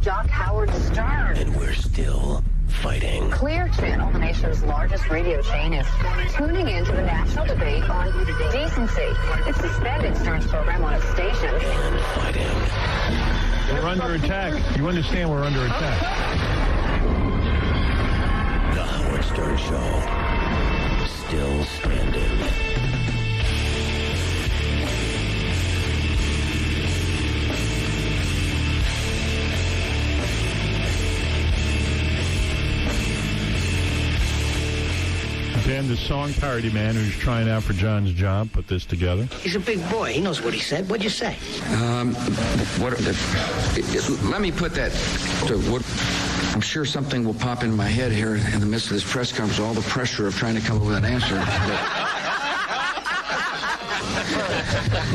jock Howard Stern. And we're still fighting. Clear Channel, the nation's largest radio chain, is tuning into the national debate on decency. It suspended Stern's program on its station. And fighting. We're under attack. You understand we're under attack. The Howard Stern Show. Still standing. Dan, the song parody man who's trying out for John's job, put this together. He's a big boy. He knows what he said. What'd you say? Let me put that to what. I'm sure something will pop in my head here in the midst of this press conference, all the pressure of trying to come up with an answer.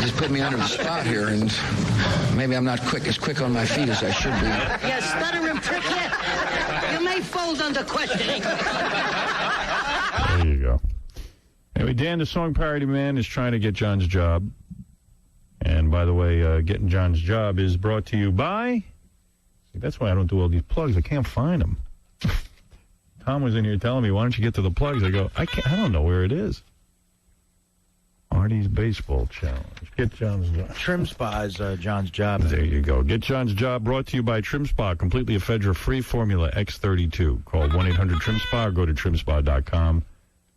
Just put me under the spot here, and maybe I'm not as quick on my feet as I should be. You stuttering prick yet? You may fold under questioning. There you go. Anyway, Dan, the song parody man, is trying to get John's job. And by the way, getting John's job is brought to you by... See, that's why I don't do all these plugs. I can't find them. Tom was in here telling me, why don't you get to the plugs? I go, I don't know where it is. Artie's Baseball Challenge. Get John's job. Trim Spa is John's job. There you go. Get John's job brought to you by Trim Spa. Completely ephedra-free formula X32. Call 1-800-TRIM-SPA or go to trimspa.com.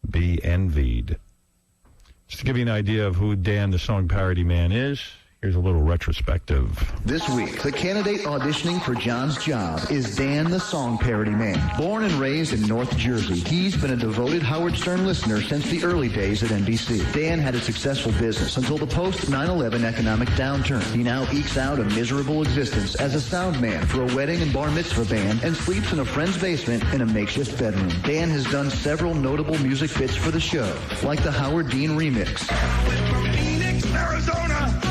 Be envied. Just to give you an idea of who Dan the Song Parody Man is, here's a little retrospective. This week, the candidate auditioning for John's job is Dan the Song Parody Man. Born and raised in North Jersey, he's been a devoted Howard Stern listener since the early days at NBC. Dan had a successful business until the post-9/11 economic downturn. He now ekes out a miserable existence as a sound man for a wedding and bar mitzvah band and sleeps in a friend's basement in a makeshift bedroom. Dan has done several notable music bits for the show, like the Howard Dean remix. Phoenix, Arizona,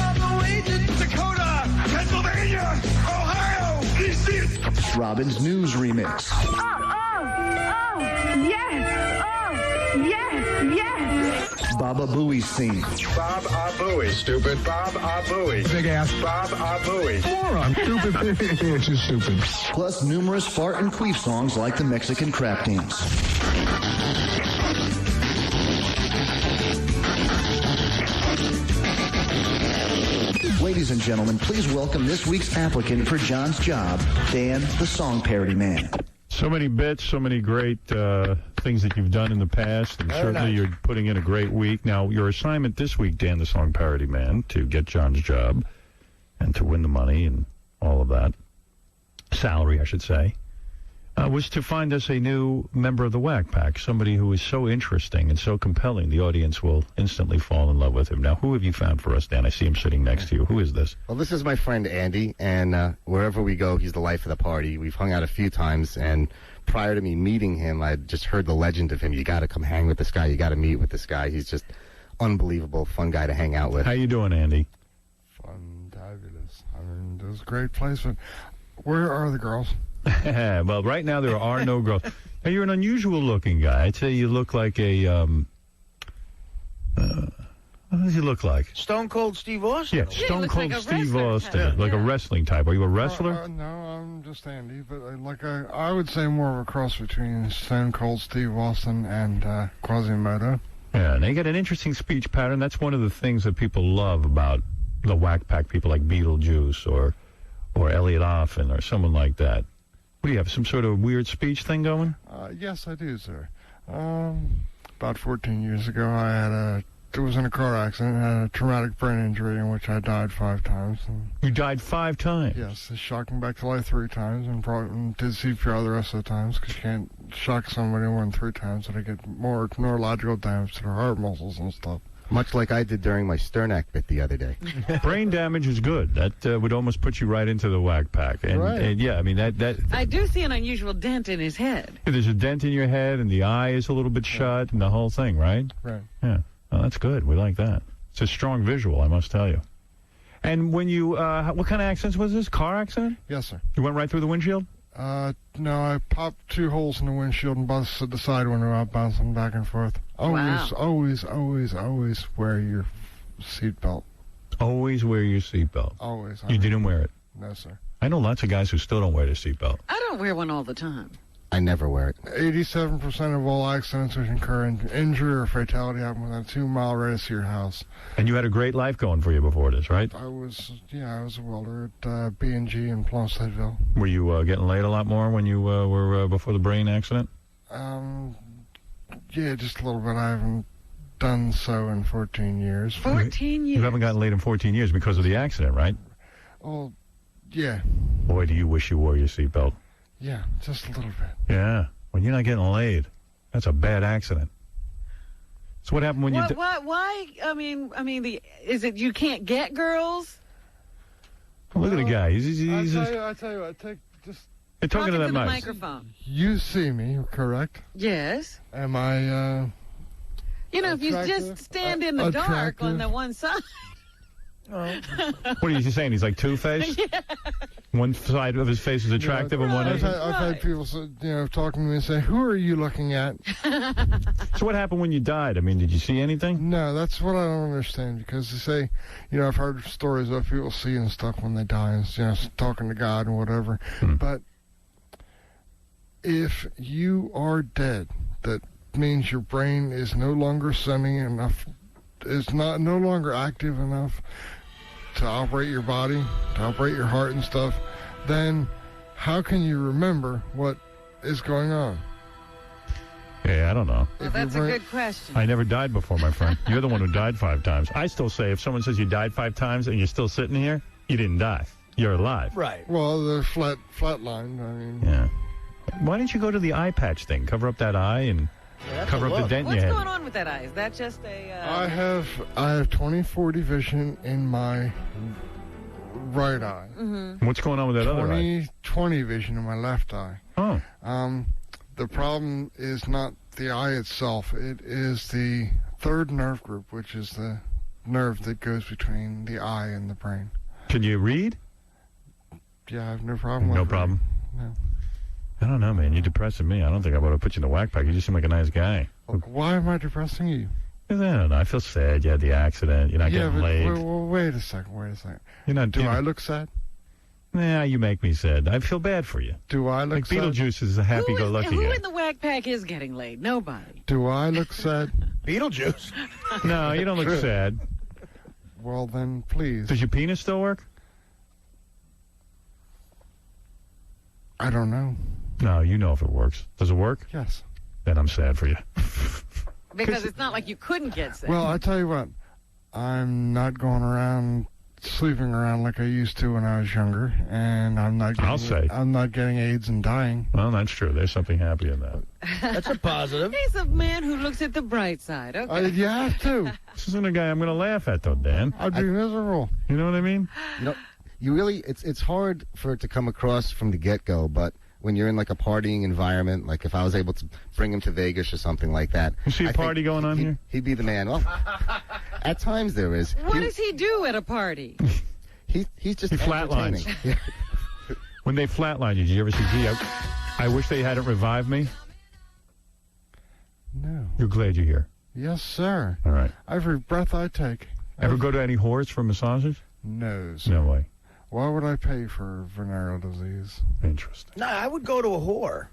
Dakota, Pennsylvania, Ohio, D.C. Robin's News remix. Yes. Baba Booey's theme. Bob Booey. Stupid. Bob Booey. Big ass. Bob Booey. Moron. Stupid. It's just stupid. Plus numerous fart and queef songs like the Mexican crap dance. Ladies and gentlemen, please welcome this week's applicant for John's job, Dan the Song Parody Man. So many bits, so many great things that you've done in the past, and certainly you're putting in a great week. Now, your assignment this week, Dan the Song Parody Man, to get John's job and to win the money and all of that, salary, I should say, was to find us a new member of the Wack Pack, somebody who is so interesting and so compelling, the audience will instantly fall in love with him. Now, who have you found for us, Dan? I see him sitting next to you. Who is this? Well, this is my friend Andy, and wherever we go, he's the life of the party. We've hung out a few times, and prior to me meeting him, I'd just heard the legend of him. You got to come hang with this guy. You got to meet with this guy. He's just unbelievable, fun guy to hang out with. How you doing, Andy? Fabulous. I mean, it was a great place, but where are the girls? Well, right now there are no girls. Now, you're an unusual-looking guy. I'd say you look like a, what does he look like? Stone Cold Steve Austin? Yeah, Stone Cold like Steve Austin, like a wrestling type. Are you a wrestler? No, I'm just Andy, but I would say more of a cross between Stone Cold Steve Austin and Quasimodo. Yeah, and they got an interesting speech pattern. That's one of the things that people love about the Wack Pack people like Beetlejuice or Elliot Offen or someone like that. What do you have, some sort of weird speech thing going? Yes, I do, sir. About 14 years ago, I was in a car accident and had a traumatic brain injury in which I died 5 times. You died 5 times? Yes, they shocked me back to life 3 times and did CPR the rest of the times because you can't shock somebody more than 3 times so they get more neurological damage to their heart muscles and stuff. Much like I did during my Sternak bit the other day. Brain damage is good. That would almost put you right into the Wack Pack. And yeah, I mean, that I do see an unusual dent in his head. There's a dent in your head, and the eye is a little bit shut, and the whole thing, right? Right. Yeah. Oh, that's good. We like that. It's a strong visual, I must tell you. And when you, what kind of accident was this? Car accident? Yes, sir. You went right through the windshield? No, I popped 2 holes in the windshield and busted the side window out, bouncing back and forth. Always wear your seatbelt. Always wear your seatbelt. Always. You didn't wear it? No, sir. I know lots of guys who still don't wear their seatbelt. I don't wear one all the time. I never wear it. 87% of all accidents which incur injury or fatality happen within a 2-mile radius of your house. And you had a great life going for you before this, right? I was a welder at B&G in Plumsteadville. Were you getting laid a lot more when you were before the brain accident? Yeah, just a little bit. I haven't done so in 14 years. 14 years? You haven't gotten laid in 14 years because of the accident, right? Oh, yeah. Boy, do you wish you wore your seatbelt. Yeah, just a little bit. Yeah. When you're not getting laid, that's a bad accident. So what happened when you... Why? I mean, is it you can't get girls? Look at the guy. He's I tell you what, just... You're talking to that the mic. microphone. You see me, correct? Yes. Am I, if you just stand in the dark on the one side. What are you saying? He's like Two-Face? Yeah. One side of his face is attractive and one isn't? I've had people, talking to me and say, who are you looking at? So what happened when you died? I mean, did you see anything? No, that's what I don't understand, because they say, I've heard stories of people seeing stuff when they die, and, talking to God and whatever. But if you are dead, that means your brain is no longer sending enough, is no longer active enough to operate your body, to operate your heart and stuff, then how can you remember what is going on? Yeah, I don't know. Well, that's a good question. I never died before, my friend. You're the one who died 5 times. I still say if someone says you died 5 times and you're still sitting here, you didn't die. You're alive. Right. Well, the flat line, Yeah. Why didn't you go to the eye patch thing? Cover up that eye and cover up the dent in your head. What's going on with that eye? Is that just a... I have 20/40 vision in my right eye. Mm-hmm. What's going on with that other eye? 20/20 vision in my left eye. Oh. The problem is not the eye itself. It is the third nerve group, which is the nerve that goes between the eye and the brain. Can you read? Yeah, I have no problem with No it. problem? No. I don't know, man. You're depressing me. I don't think I want to put you in the whack pack. You just seem like a nice guy. Why am I depressing you? I don't know. I feel sad. You had the accident. You're not getting laid. Wait a second. You're not. Do I look sad? Nah, you make me sad. I feel bad for you. Do I look sad? Beetlejuice is a happy-go-lucky Who guy. in the whack pack is getting laid? Nobody. Do I look sad? Beetlejuice. No, you don't look sad. Well, then, please. Does your penis still work? I don't know. No, you know if it works. Does it work? Yes. Then I'm sad for you. Because it's not like you couldn't get sick. Well, I tell you what. I'm not going around sleeping around like I used to when I was younger, and I'm not getting AIDS and dying. Well, that's true. There's something happy in that. That's a positive. He's a man who looks at the bright side. Okay. You have to. This isn't a guy I'm going to laugh at, though, Dan. I'd be miserable. You know what I mean? You really, it's hard for it to come across from the get-go, but when you're in like a partying environment, like if I was able to bring him to Vegas or something like that. You see a party going on here? He'd be the man. Well, at times there is. What does he do at a party? He's just he flatlines. When they flatline you, did you ever see, gee, I wish they hadn't revived me? No. You're glad you're here? Yes, sir. All right. Every breath I take. Ever go to any whores for massages? No, sir. No way. Why would I pay for venereal disease? Interesting. No, I would go to a whore.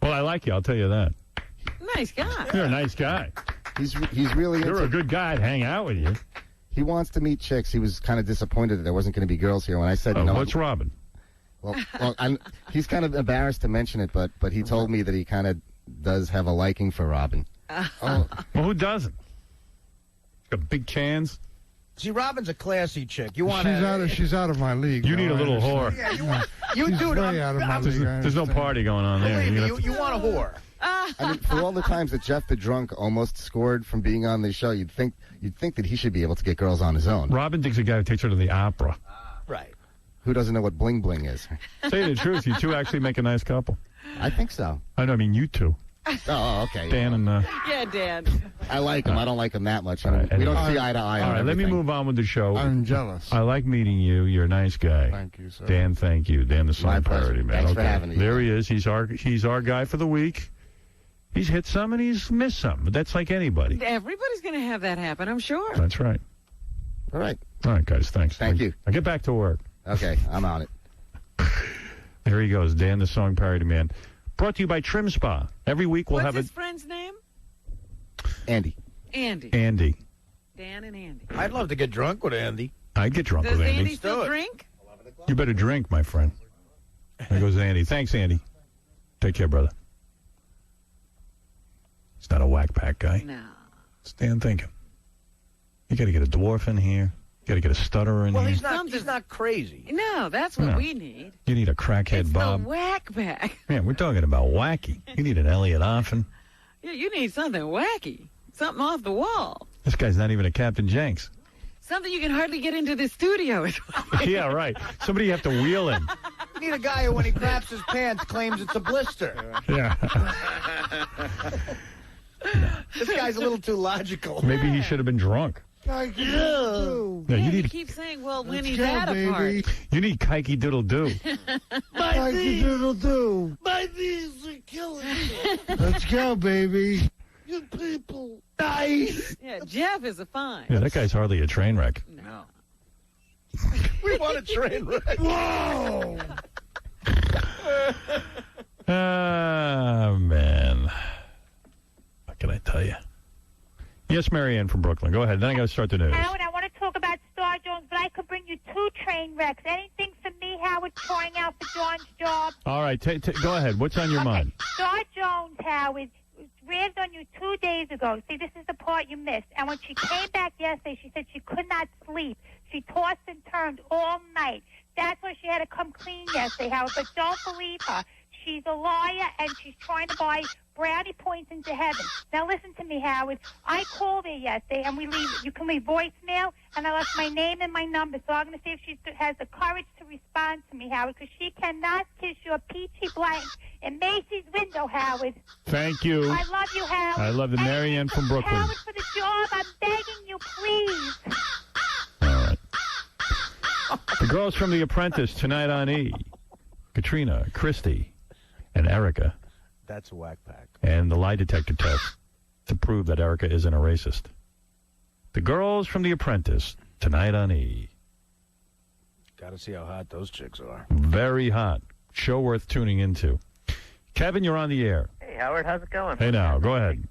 Well, I like you. I'll tell you that. Nice guy. You're a nice guy. He's really. You're a good guy. I'd hang out with you. He wants to meet chicks. He was kind of disappointed that there wasn't going to be girls here when I said, what's Robin? Well, he's kind of embarrassed to mention it, but he told me that he kind of does have a liking for Robin. Well, who doesn't? Got big cans. See, Robin's a classy chick. You want She's out of my league. You need a little whore. Yeah, you She's do. Way out of my league. There's no party going on there. Believe me, you want a whore. I mean, for all the times that Jeff the Drunk almost scored from being on the show, you'd think that he should be able to get girls on his own. Robin thinks a guy who takes her to the opera. Right. Who doesn't know what bling bling is? Say the truth, you two actually make a nice couple. I think so. I mean you two. Oh, okay. Dan and... Yeah, Dan. I like him. I don't like him that much. We don't see eye to eye on All right, let me everything. move on with the show. I'm jealous. I like meeting you. You're a nice guy. Thank you, sir. Dan, thank you. Dan the Song Parody, man. Thanks for having me. There he is. He's our guy for the week. He's hit some and he's missed some. But that's like anybody. Everybody's going to have that happen, I'm sure. That's right. All right. All right, guys. Thanks. Thank you. I get back to work. Okay, I'm on it. There he goes, Dan the Song Parody Man. Brought to you by Trim Spa. Every week we'll have What's his friend's name? Andy. Andy. Andy. Dan and Andy. I'd love to get drunk with Andy. I'd get drunk Does with Andy. Andy still drink? You better drink, my friend. There goes Andy. Thanks, Andy. Take care, brother. He's not a whack pack guy. No. Stand thinking. You got to get a dwarf in here. You got to get a stutterer in Well, here. he's not crazy. No, that's what No. we need. You need a crackhead It's Bob. the whack pack. Man, we're talking about wacky. You need an Elliot Offen. Yeah, you need something wacky. Something off the wall. This guy's not even a Captain Jenks. Something you can hardly get into the studio. Yeah, right. Somebody you have to wheel him. You need a guy who, when he craps his pants, claims it's a blister. Yeah. This guy's a little too logical. Maybe he should have been drunk. Yeah. No, you He need keeps saying, well, when Let's he's go, at a baby. party. you need kikey doodle doo. My doodle-doo. My knees are killing me. Let's go, baby. You people. Nice. Yeah, Jeff is a fine. Yeah, that guy's hardly a train wreck. No. We want a train wreck. Whoa. Ah, man. What can I tell you? Yes, Maryanne from Brooklyn. Go ahead. Then I got to start the news. Howard, I want to talk about Star Jones, but I could bring you 2 train wrecks. Anything for me, Howard, pouring out for John's job? All right. Go ahead. What's on your mind? Star Jones, Howard, raved on you 2 days ago. See, this is the part you missed. And when she came back yesterday, she said she could not sleep. She tossed and turned all night. That's why she had to come clean yesterday, Howard. But don't believe her. She's a liar, and she's trying to buy brownie points into heaven. Now, listen to me, Howard. I called her yesterday, and you can leave voicemail, and I left my name and my number. So I'm going to see if she has the courage to respond to me, Howard, because she cannot kiss your peachy blank in Macy's window, Howard. Thank you. I love you, Howard. I love the Maryanne from Brooklyn. Howard, for the job, I'm begging you, please. All right. The girls from The Apprentice tonight on E. Katrina, Christy, and Erica. That's a whack pack. And the lie detector test to prove that Erica isn't a racist. The girls from The Apprentice tonight on E. Got to see how hot those chicks are. Very hot. Show worth tuning into. Kevin, you're on the air. Hey, Howard, how's it going? Hey, now, go ahead.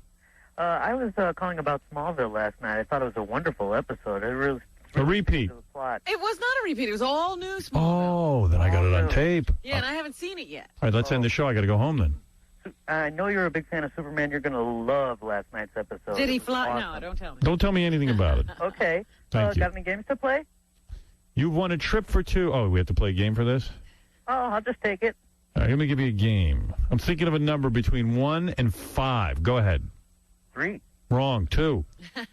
I was calling about Smallville last night. I thought it was a wonderful episode. It really A repeat. the plot. It was not a repeat. It was all new Smallville. Oh, then I got it on tape. Yeah, and I haven't seen it yet. All right, let's end the show. I got to go home then. I know you're a big fan of Superman. You're going to love last night's episode. Did he It was fly? awesome. No, don't tell me. Don't tell me anything about it. Okay. Thank you. Got any games to play? You've won a trip for 2. Oh, we have to play a game for this? Oh, I'll just take it. All right, let me give you a game. I'm thinking of a number between 1 and 5. Go ahead. 3. Wrong. 2.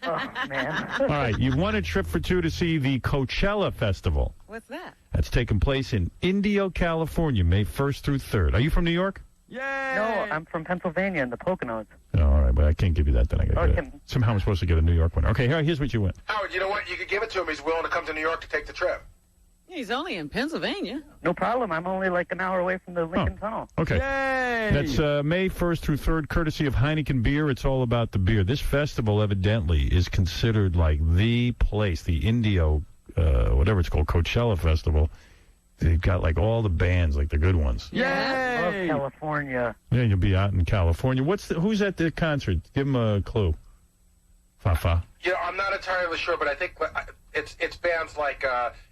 Oh, man. All right, you've won a trip for 2 to see the Coachella Festival. What's that? That's taking place in Indio, California, May 1st through 3rd. Are you from New York? No, I'm from Pennsylvania in the Poconos. Oh, all right, but I can't give you that. Then I got Okay. somehow I'm supposed to get a New York winner. Okay, here's what you win. Howard, you know what? You could give it to him. He's willing to come to New York to take the trip. He's only in Pennsylvania. No problem. I'm only like an hour away from the Lincoln Tunnel. Okay. That's May 1st through 3rd, courtesy of Heineken Beer. It's all about the beer. This festival, evidently, is considered like the place, the Indio, whatever it's called, Coachella Festival. They've got like all the bands, like the good ones. I love California. Yeah, you'll be out in California. Who's at the concert? Give them a clue. Fa-fa. Yeah, I'm not entirely sure, but I think it's bands like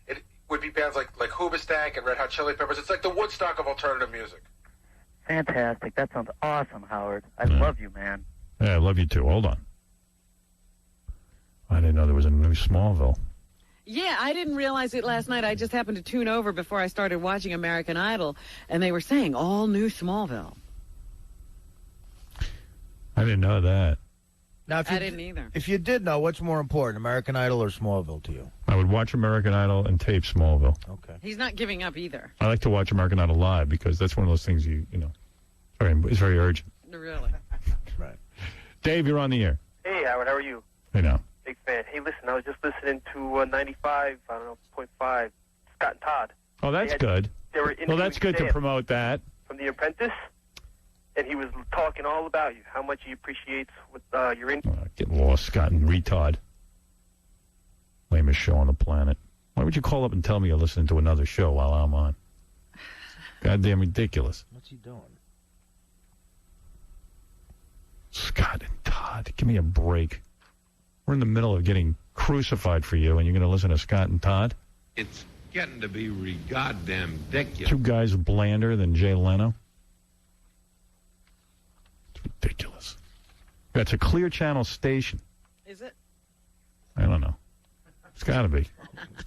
it would be bands like Hoobastank and Red Hot Chili Peppers. It's like the Woodstock of alternative music. Fantastic. That sounds awesome, Howard. I love you, man. Yeah, I love you too. Hold on. I didn't know there was a new Smallville. Yeah, I didn't realize it last night. I just happened to tune over before I started watching American Idol, and they were saying all new Smallville. I didn't know that. Now, if I you, didn't either. If you did know, what's more important, American Idol or Smallville to you? I would watch American Idol and tape Smallville. Okay. He's not giving up either. I like to watch American Idol live because that's one of those things you know. It's very urgent. Really? Right. Dave, you're on the air. Hey, Howard, how are you? Hey, now. Big fan. Hey, listen, I was just listening to 95, I don't know, .5, Scott and Todd. Oh, that's good. They were Well, that's good to Dan promote that. from The Apprentice, and he was talking all about you, how much he appreciates with your Get lost, Scott and retard. Lamest show on the planet. Why would you call up and tell me you're listening to another show while I'm on? Goddamn ridiculous. What's he doing? Scott and Todd, give me a break. We're in the middle of getting crucified for you, and you're going to listen to Scott and Todd? It's getting to be goddamn ridiculous. Two guys blander than Jay Leno? It's ridiculous. That's a Clear Channel station. Is it? I don't know. It's got to be.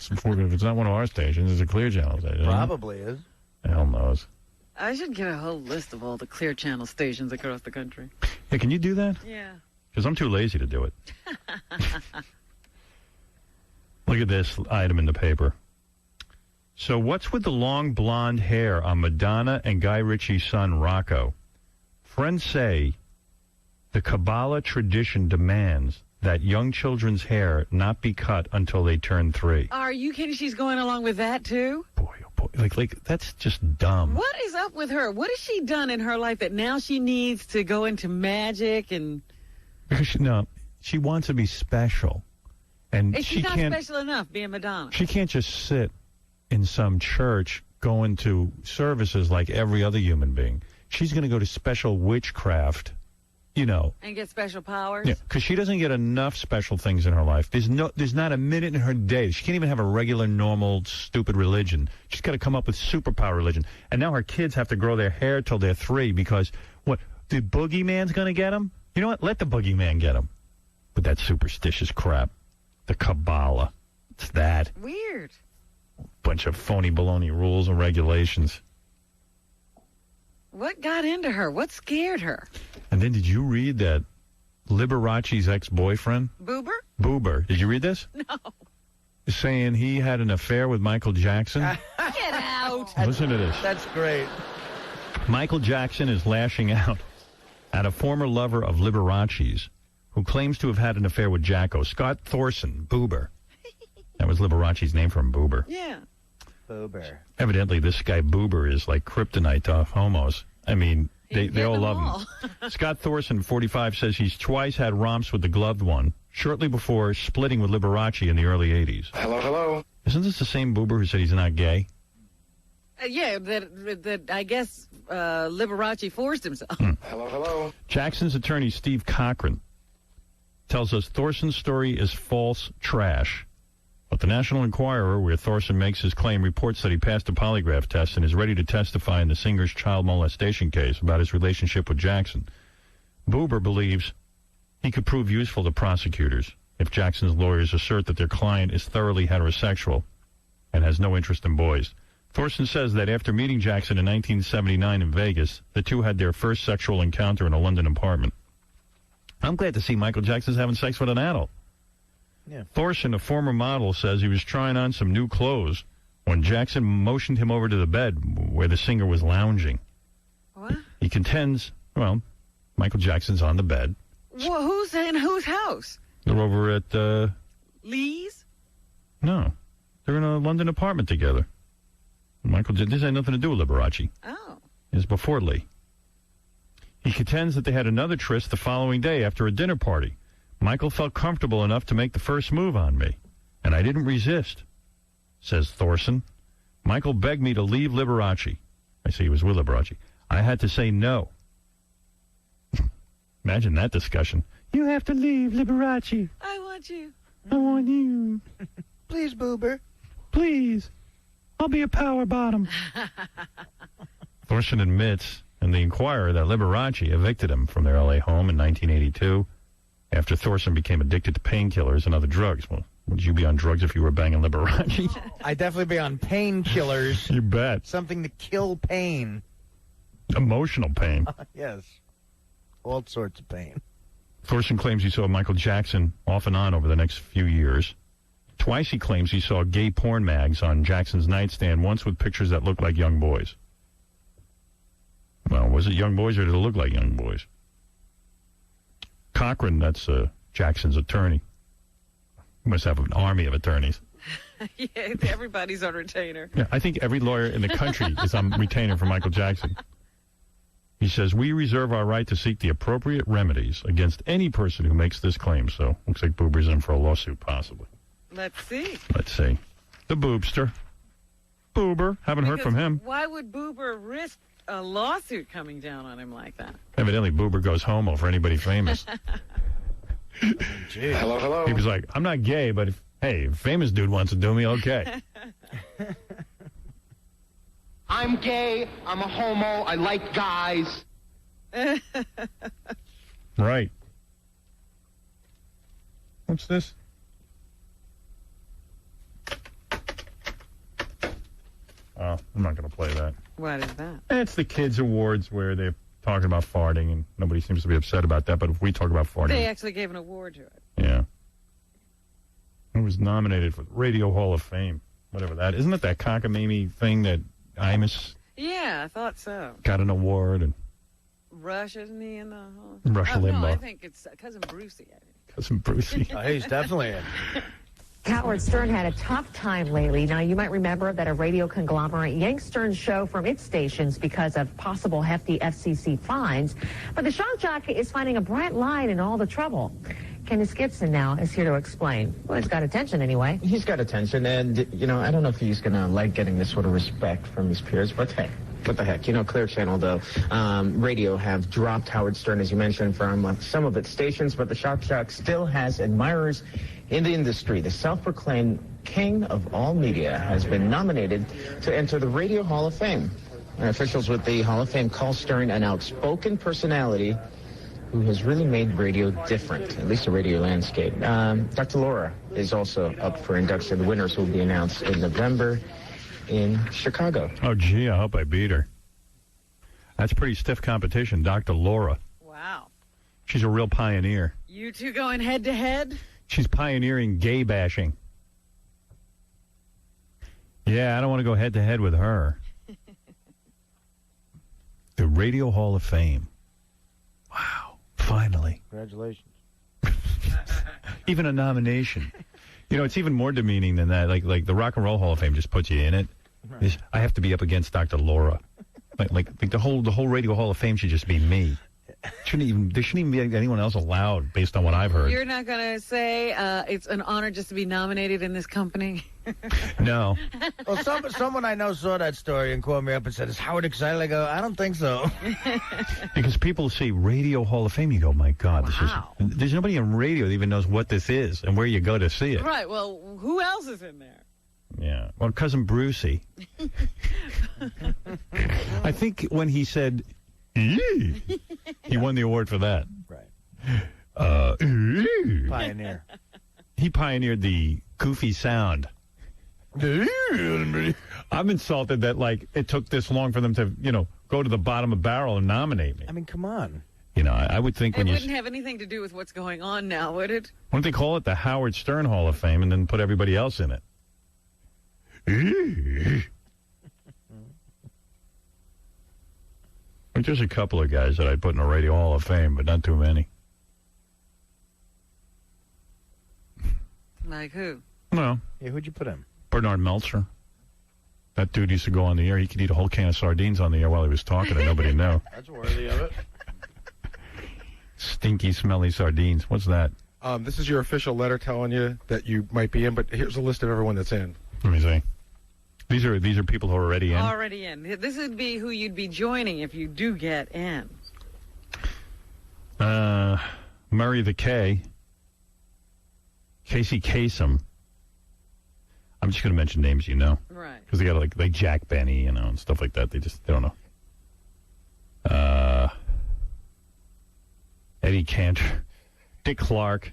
If it's not one of our stations, it's a Clear Channel station. Probably is. Hell knows. I should get a whole list of all the Clear Channel stations across the country. Hey, can you do that? Yeah. Because I'm too lazy to do it. Look at this item in the paper. So what's with the long blonde hair on Madonna and Guy Ritchie's son, Rocco? Friends say the Kabbalah tradition demands that young children's hair not be cut until they turn 3. Are you kidding? She's going along with that, too? Boy, like that's just dumb. What is up with her? What has she done in her life that now she needs to go into magic and... Because she wants to be special. And Is she not can't, special enough being Madonna? She can't just sit in some church going to services like every other human being. She's going to go to special witchcraft, And get special powers? Yeah, because she doesn't get enough special things in her life. There's not a minute in her day. She can't even have a regular, normal, stupid religion. She's got to come up with superpower religion. And now her kids have to grow their hair till they're 3 because, what, the boogeyman's going to get them? You know what? Let the boogeyman get them. With that superstitious crap. The Kabbalah. It's that. Weird. Bunch of phony baloney rules and regulations. What got into her? What scared her? And then did you read that Liberace's ex-boyfriend? Boober. Did you read this? No. Saying he had an affair with Michael Jackson. Get out. Listen to this. That's great. Michael Jackson is lashing out at a former lover of Liberace's who claims to have had an affair with Jacko. Scott Thorson, Boober. That was Liberace's name for him, Boober. Yeah. Boober. Evidently, this guy Boober is like kryptonite to homos. I mean, they all love him. Scott Thorson, 45, says he's twice had romps with the gloved one, shortly before splitting with Liberace in the early 80s. Hello. Isn't this the same Boober who said he's not gay? Yeah, that I guess Liberace forced himself. Hello. Jackson's attorney, Steve Cochran, tells us Thorson's story is false trash. But the National Enquirer, where Thorson makes his claim, reports that he passed a polygraph test and is ready to testify in the singer's child molestation case about his relationship with Jackson. Boober believes he could prove useful to prosecutors if Jackson's lawyers assert that their client is thoroughly heterosexual and has no interest in boys. Thorson says that after meeting Jackson in 1979 in Vegas, the two had their first sexual encounter in a London apartment. I'm glad to see Michael Jackson's having sex with an adult. Yeah. Thorson, a former model, says he was trying on some new clothes when Jackson motioned him over to the bed where the singer was lounging. What? He contends, Michael Jackson's on the bed. Well, who's in whose house? They're over at, Lee's? No. They're in a London apartment together. This had nothing to do with Liberace. Oh. It was before Lee. He contends that they had another tryst the following day after a dinner party. Michael felt comfortable enough to make the first move on me, and I didn't resist, says Thorson. Michael begged me to leave Liberace. I see he was with Liberace. I had to say no. Imagine that discussion. You have to leave Liberace. I want you. I want you. Please, Boober. Please. I'll be a power bottom. Thorson admits in the Enquirer that Liberace evicted him from their L.A. home in 1982 after Thorson became addicted to painkillers and other drugs. Well, would you be on drugs if you were banging Liberace? I'd definitely be on painkillers. You bet. Something to kill pain. Emotional pain. Yes. All sorts of pain. Thorson claims he saw Michael Jackson off and on over the next few years. Twice he claims he saw gay porn mags on Jackson's nightstand, once with pictures that looked like young boys. Well, was it young boys or did it look like young boys? Cochran, that's Jackson's attorney. He must have an army of attorneys. Yeah, everybody's on retainer. Yeah, I think every lawyer in the country is on retainer for Michael Jackson. He says, we reserve our right to seek the appropriate remedies against any person who makes this claim. So looks like Boober's in for a lawsuit, possibly. Let's see. Let's see. The boobster. Boober. Haven't heard from him. Why would Boober risk a lawsuit coming down on him like that? Evidently, Boober goes homo for anybody famous. Hello, hello. He was like, I'm not gay, but hey, if famous dude wants to do me, okay. I'm gay. I'm a homo. I like guys. Right. What's this? Oh, I'm not going to play that. What is that? It's the Kids Awards where they're talking about farting, and nobody seems to be upset about that. But if we talk about farting... They actually gave an award to it. Yeah. It was nominated for the Radio Hall of Fame, whatever that... Isn't it that cockamamie thing that Imus Yeah, I thought so. got an award? And Rush, isn't he in the Hall? Rush Limbaugh. No, I think it's Cousin Brucey. I think. Cousin Brucey. He's definitely in. Howard Stern had a tough time lately. Now, you might remember that a radio conglomerate yanked Stern's show from its stations because of possible hefty FCC fines. But the shock jockey is finding a bright line in all the trouble. Kenneth Gibson now is here to explain. Well, he's got attention anyway. He's got attention, and, you know, I don't know if he's going to like getting this sort of respect from his peers, but hey, what the heck? You know, Clear Channel, though, radio have dropped Howard Stern, as you mentioned, from some of its stations, but the shock jock still has admirers in the industry. The self-proclaimed king of all media has been nominated to enter the Radio Hall of Fame. And officials with the Hall of Fame call Stern an outspoken personality who has really made radio different, at least the radio landscape. Dr. Laura is also up for induction. The winners will be announced in November in Chicago. Oh, gee, I hope I beat her. That's pretty stiff competition, Dr. Laura. Wow. She's a real pioneer. You two going head-to-head? She's pioneering gay bashing. Yeah, I don't want to go head-to-head with her. The Radio Hall of Fame. Wow, finally. Congratulations. Even a nomination. You know, it's even more demeaning than that. Like the Rock and Roll Hall of Fame just puts you in it. Right. I have to be up against Dr. Laura. Like the whole Radio Hall of Fame should just be me. There shouldn't even be anyone else allowed, based on what I've heard. You're not going to say it's an honor just to be nominated in this company? No. Well, someone I know saw that story and called me up and said, "Is Howard excited?" I go, "I don't think so." Because people see Radio Hall of Fame, you go, "My God, there's nobody in radio that even knows what this is and where you go to see it." Right. Well, who else is in there? Yeah. Well, Cousin Brucey. I think when he said, he won the award for that. Right. Pioneer. He pioneered the goofy sound. I'm insulted that, like, it took this long for them to, go to the bottom of the barrel and nominate me. I mean, come on. I would think when it wouldn't have anything to do with what's going on now, would it? Why don't they call it the Howard Stern Hall of Fame and then put everybody else in it? There's a couple of guys that I'd put in a Radio Hall of Fame, but not too many. Like who? Well, yeah, who'd you put him? Bernard Meltzer. That dude used to go on the air. He could eat a whole can of sardines on the air while he was talking and nobody knew. That's worthy of it. Stinky, smelly sardines. What's that? This is your official letter telling you that you might be in, but here's a list of everyone that's in. Let me see. These are people who are already in? Already in. This would be who you'd be joining if you do get in. Murray the K. Casey Kasem. I'm just going to mention names you know. Right. Because they got like Jack Benny, and stuff like that. They don't know. Eddie Cantor. Dick Clark.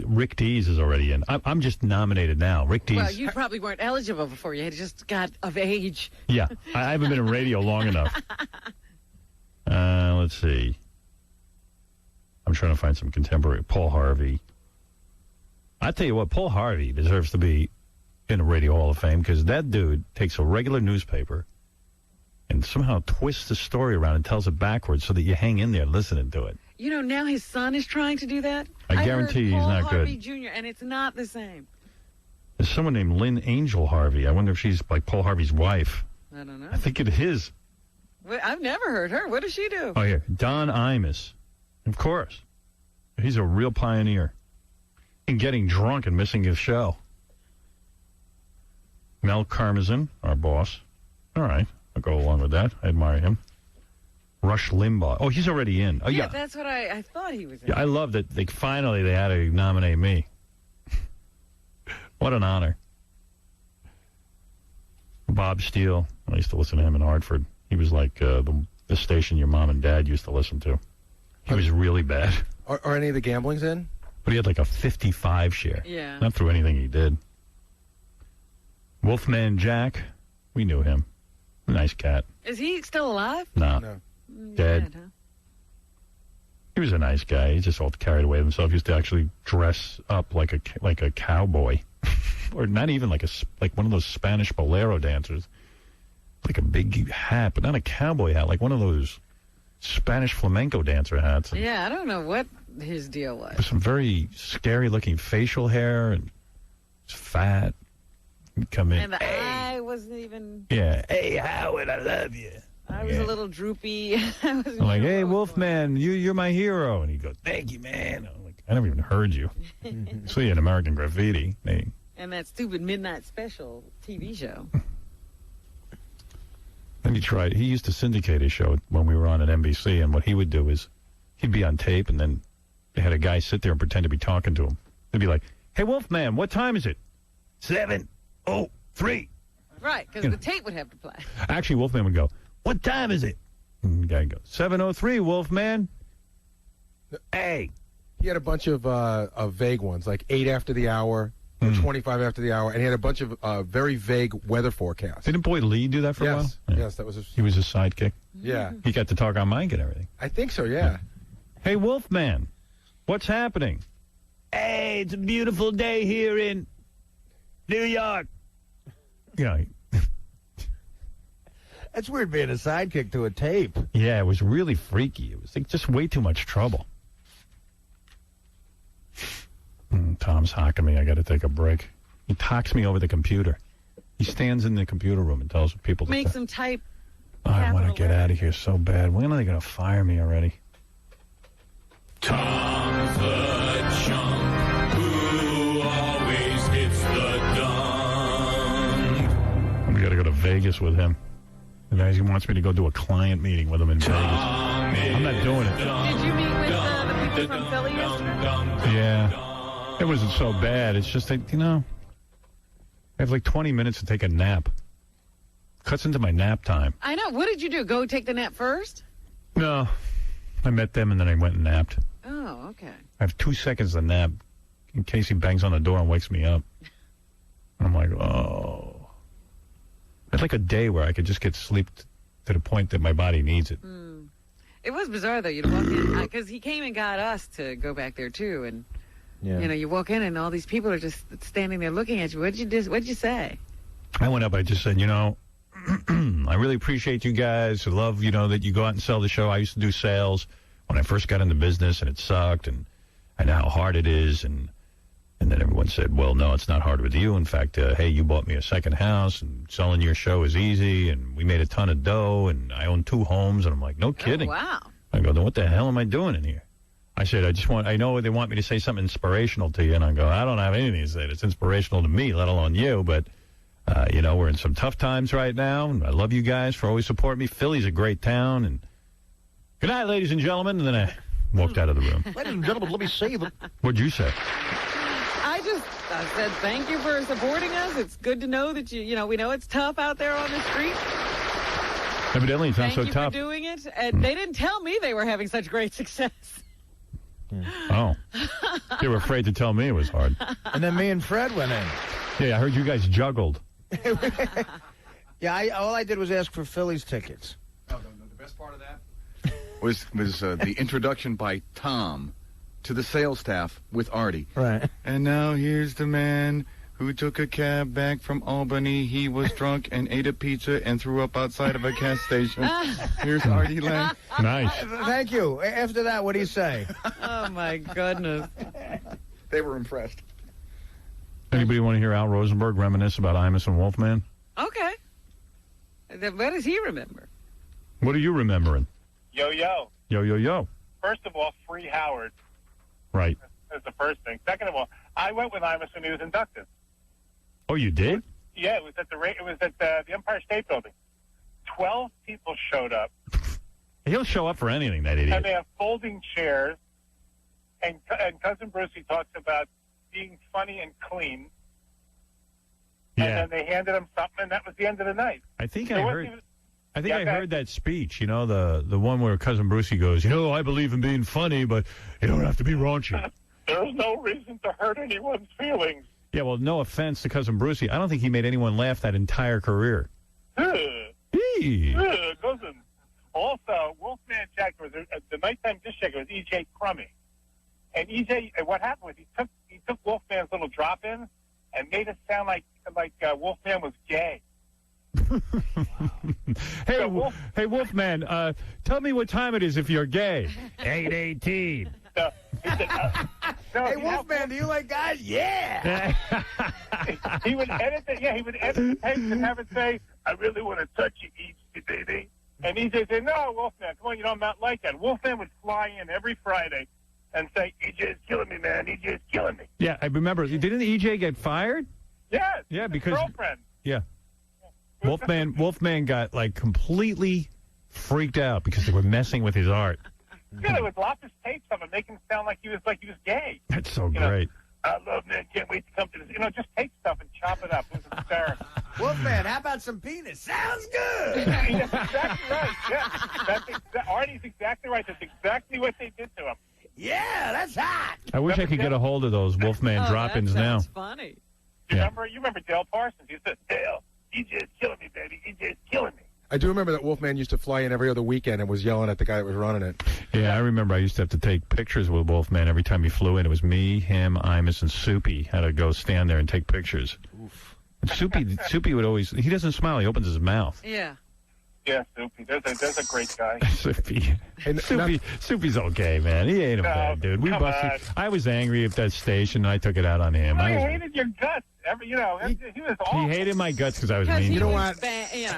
Rick Dees is already in. I'm just nominated now. Rick Dees. Well, you probably weren't eligible before. You had just got of age. Yeah. I haven't been in radio long enough. Let's see. I'm trying to find some contemporary. Paul Harvey. I tell you what, Paul Harvey deserves to be in the Radio Hall of Fame because that dude takes a regular newspaper and somehow twists the story around and tells it backwards so that you hang in there listening to it. Now his son is trying to do that. I guarantee he's not Paul Harvey good. Jr., and it's not the same. There's someone named Lynn Angel Harvey. I wonder if she's like Paul Harvey's wife. I don't know. I think it is. Well, I've never heard her. What does she do? Oh, here. Don Imus. Of course. He's a real pioneer in getting drunk and missing his show. Mel Karmazin, our boss. All right, I'll go along with that. I admire him. Rush Limbaugh. Oh, he's already in. Oh, yeah. That's what I thought he was in. Yeah, I love that finally they had to nominate me. What an honor. Bob Steele. I used to listen to him in Hartford. He was like the station your mom and dad used to listen to. He was really bad. Are any of the gamblings in? But he had like a 55 share. Yeah. Not through anything he did. Wolfman Jack. We knew him. Nice cat. Is he still alive? No. Dead. Huh? He was a nice guy. He just all carried away with himself. He used to actually dress up like a cowboy. Or not even like one of those Spanish bolero dancers. Like a big hat, but not a cowboy hat, like one of those Spanish flamenco dancer hats. And Yeah, I don't know what his deal was. some very scary-looking facial hair, and he's fat. He'd come in. And the eye wasn't even... Yeah. Hey, Howard, I love you. I was a little droopy. I'm like, hey, Wolfman, you're my hero. And he'd go, thank you, man. I'm like, I never even heard you. So you in American Graffiti. Hey. And that stupid Midnight Special TV show. Then he tried. He used to syndicate his show when we were on at NBC, and what he would do is he'd be on tape, and then they had a guy sit there and pretend to be talking to him. They'd be like, hey, Wolfman, what time is it? 7:03. Right, because the tape would have to play. Actually, Wolfman would go, what time is it? And the guy would go, 7:03, Wolfman. Hey. He had a bunch of vague ones, like 8 after the hour, or 25 after the hour, and he had a bunch of very vague weather forecasts. Didn't Boyd Lee do that for a while? Yes, that was his... He was his sidekick? Yeah. He got to talk on mic and everything. I think so, yeah. Hey, Wolfman, what's happening? Hey, it's a beautiful day here in New York. Yeah. That's weird being a sidekick to a tape. Yeah, it was really freaky. It was like just way too much trouble. Tom's hocking me. I got to take a break. He talks me over the computer. He stands in the computer room and tells people to... Makes them type. I want to get out of here so bad. When are they going to fire me already? Tom's the chunk who always hits the dunk. We got to go to Vegas with him. And then he wants me to go do a client meeting with him in Vegas. I'm not doing it. Did you meet with the people from Philly yesterday? Yeah. It wasn't so bad. It's just that, I have like 20 minutes to take a nap. Cuts into my nap time. I know. What did you do? Go take the nap first? No. I met them and then I went and napped. Oh, okay. I have 2 seconds to nap in case he bangs on the door and wakes me up. I'm like, oh. I'd like a day where I could just get sleep to the point that my body needs it. It was bizarre, though. You'd walk in, because he came and got us to go back there, too, and... Yeah. You walk in and all these people are just standing there looking at you. What'd you say? I went up. I just said, I really appreciate you guys. I love, that you go out and sell the show. I used to do sales when I first got into business, and it sucked, and I know how hard it is. And then everyone said, well, no, it's not hard with you. In fact, hey, you bought me a second house, and selling your show is easy, and we made a ton of dough, and I own 2 homes. And I'm like, no kidding. Oh, wow. I go, then what the hell am I doing in here? I said, I know they want me to say something inspirational to you. And I go, I don't have anything to say that's inspirational to me, let alone you. But, we're in some tough times right now. And I love you guys for always supporting me. Philly's a great town. And good night, ladies and gentlemen. And then I walked out of the room. Ladies and gentlemen, let me say them. What'd you say? I said, thank you for supporting us. It's good to know that we know it's tough out there on the street. Evidently, it's not so tough. tough. Thank you for doing it. And they didn't tell me they were having such great success. Oh. They were afraid to tell me it was hard. And then me and Fred went in. Yeah, I heard you guys juggled. Yeah, all I did was ask for Phillies tickets. Oh, the best part of that? was the introduction by Tom to the sales staff with Artie. Right. And now here's the man who took a cab back from Albany. He was drunk and ate a pizza and threw up outside of a gas station. Here's Artie Lang. Nice. Thank you. After that, what do you say? Oh, my goodness. They were impressed. Anybody want to hear Al Rosenberg reminisce about Imus and Wolfman? Okay. What does he remember? What are you remembering? Yo. Yo. First of all, free Howard. Right. That's the first thing. Second of all, I went with Imus when he was inducted. Oh, you did? Yeah, it was at the Empire State Building. 12 people showed up. He'll show up for anything, that idiot. And they have folding chairs. And Cousin Brucey talks about being funny and clean. Yeah. And then they handed him something, and that was the end of the night. I think There I wasn't heard. even- I think Yeah, I go heard that speech. You know, the one where Cousin Brucey goes, I believe in being funny, but you don't have to be raunchy. There's no reason to hurt anyone's feelings. Yeah, well, no offense to Cousin Brucey. I don't think he made anyone laugh that entire career. Cousin. Also, Wolfman Jack was the nighttime disc shaker was E.J. Crummy, and E.J. What happened was he took Wolfman's little drop in and made it sound like Wolfman was gay. Hey, Wolfman, tell me what time it is if you're gay. 8:18. Hey, Wolfman, do you like guys? Yeah. He would edit the tapes and have it say, "I really want to touch you, E.J. baby." And EJ said, "No, Wolfman, come on, I'm not like that." Wolfman would fly in every Friday and say, "EJ is killing me, man. EJ is killing me." Yeah, I remember. Didn't EJ get fired? Yes. Yeah, his because girlfriend. Yeah. Wolfman got like completely freaked out because they were messing with his art. Yeah, they would lop his tapes up and make him sound like he was gay. That's so great. I love man, can't wait to come to this. Just take stuff and chop it up. It was hysterical. Wolfman, how about some penis? Sounds good. That's exactly right. Yeah, Artie's exactly right. That's exactly what they did to him. Yeah, that's hot. I wish I could get a hold of those Wolfman drop-ins now. Funny. You remember Dale Parsons? He said, "Dale, EJ is killing me, baby. EJ is killing me." I do remember that Wolfman used to fly in every other weekend and was yelling at the guy that was running it. Yeah, I remember I used to have to take pictures with Wolfman every time he flew in. It was me, him, Imus, and Soupy had to go stand there and take pictures. And Soupy would always, he doesn't smile, he opens his mouth. Yeah. Yeah, Soupy. There's a great guy. Soupy's okay, man. He ain't a bad dude. We come busted. on. I was angry at that station, and I took it out on him. I hated your guts. He was awful. He hated my guts because I was mean. You know what?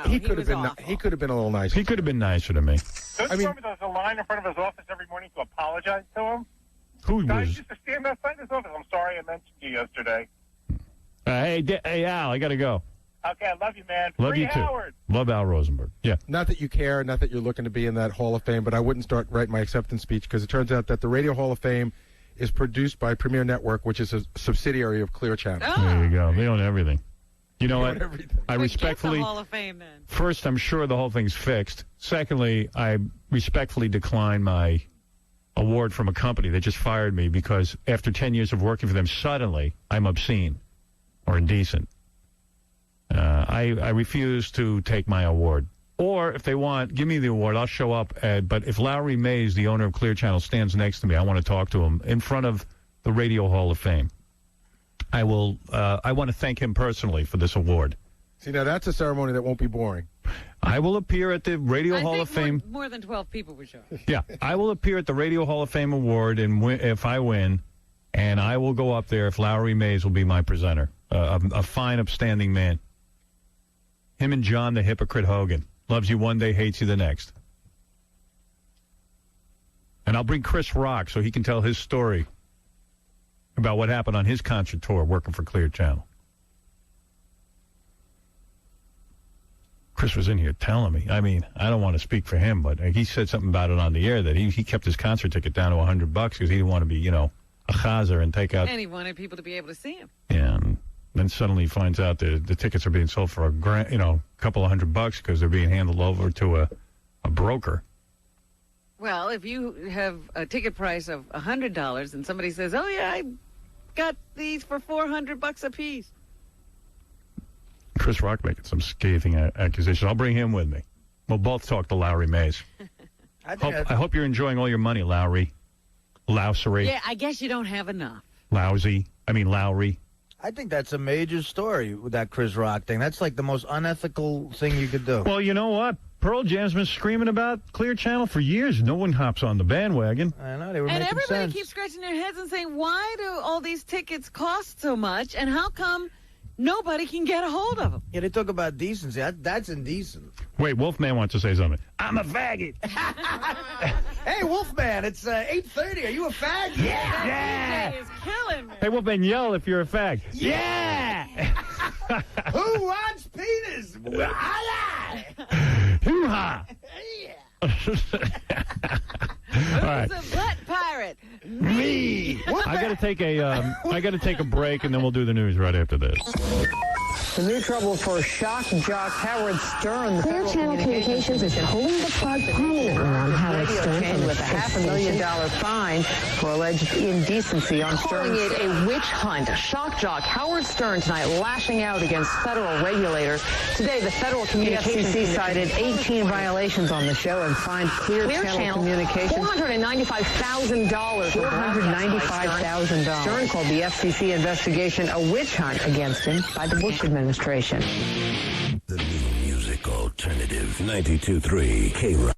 He could have been. awful. He could have been a little nicer. He could have been nicer to me. Don't you remember there was a line in front of his office every morning to apologize to him? Who Guys was? used to stand outside his office. I'm sorry I mentioned you yesterday. Hey, Al, I got to go. Okay, I love you, man. Love Free you too. Howard. Love Al Rosenberg. Yeah. Not that you care, not that you're looking to be in that Hall of Fame, but I wouldn't start writing my acceptance speech because it turns out that the Radio Hall of Fame is produced by Premier Network, which is a subsidiary of Clear Channel. There you go. They own everything. You know They what? own everything. I respectfully. Get the Hall of Fame then. First, I'm sure the whole thing's fixed. Secondly, I respectfully decline my award from a company that just fired me because after 10 years of working for them, suddenly I'm obscene or indecent. I refuse to take my award. Or if they want, give me the award. I'll show up. But if Lowry Mays, the owner of Clear Channel, stands next to me, I want to talk to him in front of the Radio Hall of Fame. I will. I want to thank him personally for this award. See, now that's a ceremony that won't be boring. I will appear at the Radio Hall of Fame. More than 12 people would show up. Yeah, I will appear at the Radio Hall of Fame award, and if I win, and I will go up there if Lowry Mays will be my presenter. A fine, upstanding man. Him and John the Hypocrite Hogan. Loves you one day, hates you the next. And I'll bring Chris Rock so he can tell his story about what happened on his concert tour working for Clear Channel. Chris was in here telling me. I mean, I don't want to speak for him, but he said something about it on the air that he kept his concert ticket down to $100 because he didn't want to be, a chazer and take out. And he wanted people to be able to see him. Yeah, and then suddenly he finds out that the tickets are being sold for a couple of $100 because they're being handed over to a broker. Well, if you have a ticket price of $100 and somebody says, "Oh yeah, I got these for $400 a piece." Chris Rock making some scathing accusations. I'll bring him with me. We'll both talk to Lowry Mays. I hope you're enjoying all your money, Lowry. Lousery. Yeah, I guess you don't have enough. Lowry. I think that's a major story with that Chris Rock thing. That's like the most unethical thing you could do. Well, you know what? Pearl Jam's been screaming about Clear Channel for years. No one hops on the bandwagon. I know, they were And making everybody sense. keeps scratching their heads and saying, why do all these tickets cost so much, and how come nobody can get a hold of them? Yeah, they talk about decency. That's indecent. Wait, Wolfman wants to say something. I'm a faggot. Hey, Wolfman, it's 8:30. Are you a fag? Yeah. DJ is killing me. Hey, Wolfman, yell if you're a fag. Yeah! Who wants penis? Hoo-ha! All right. Who's a butt pirate? Me. I got to take a break, and then we'll do the news right after this. The new trouble for shock jock Howard Stern. Clear Channel Communications is pulling the plug permanently on Howard Stern with a $500,000 fine for alleged indecency on Stern. Calling it a witch hunt. Shock jock Howard Stern tonight lashing out against federal regulators. Today, the Federal Communications FCC cited 18 violations on the show and fined Clear Channel Communications $495,000. $495,000. Stern called the FCC investigation a witch hunt against him by the Bush administration. The new music alternative 92.3 K-Rock.